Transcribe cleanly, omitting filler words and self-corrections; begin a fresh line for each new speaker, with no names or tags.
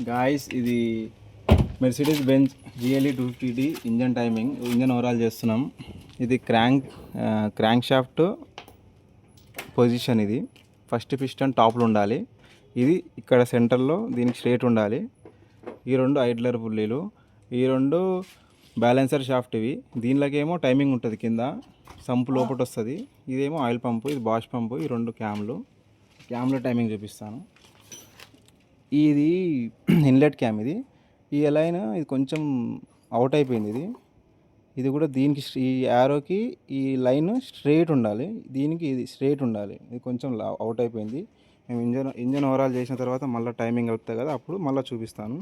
Guys ఇది Mercedes Benz GLE 250D engine timing, engine overall చేస్తున్నాం. ఇది క్రాంక్ షాఫ్ట్ పొజిషన్. ఇది ఫస్ట్ పిస్టన్ టాప్లో ఉండాలి. ఇది ఇక్కడ సెంటర్లో దీనికి స్ట్రేట్ ఉండాలి. ఈ రెండు ఐడ్లర్ పుల్లీలు, ఈ రెండు బ్యాలెన్సర్ షాఫ్ట్. ఇవి దీనిలోకేమో టైమింగ్ ఉంటుంది, కింద సంపు లోపల వస్తుంది. ఇదేమో ఆయిల్ పంపు, ఇది బాష్ పంపు. ఈ రెండు క్యామ్లో టైమింగ్ చూపిస్తాను. ఇది ఇన్లెట్ క్యామ్. ఇది ఈ లైన్ ఇది కొంచెం అవుట్ అయిపోయింది. ఇది కూడా దీనికి ఈ యారోకి ఈ లైన్ స్ట్రైట్ ఉండాలి, దీనికి ఇది స్ట్రైట్ ఉండాలి. ఇది కొంచెం అవుట్ అయిపోయింది. మేము ఇంజన్ ఓవరాల్ చేసిన తర్వాత మళ్ళీ టైమింగ్ అవుతుంది కదా, అప్పుడు మళ్ళీ చూపిస్తాను.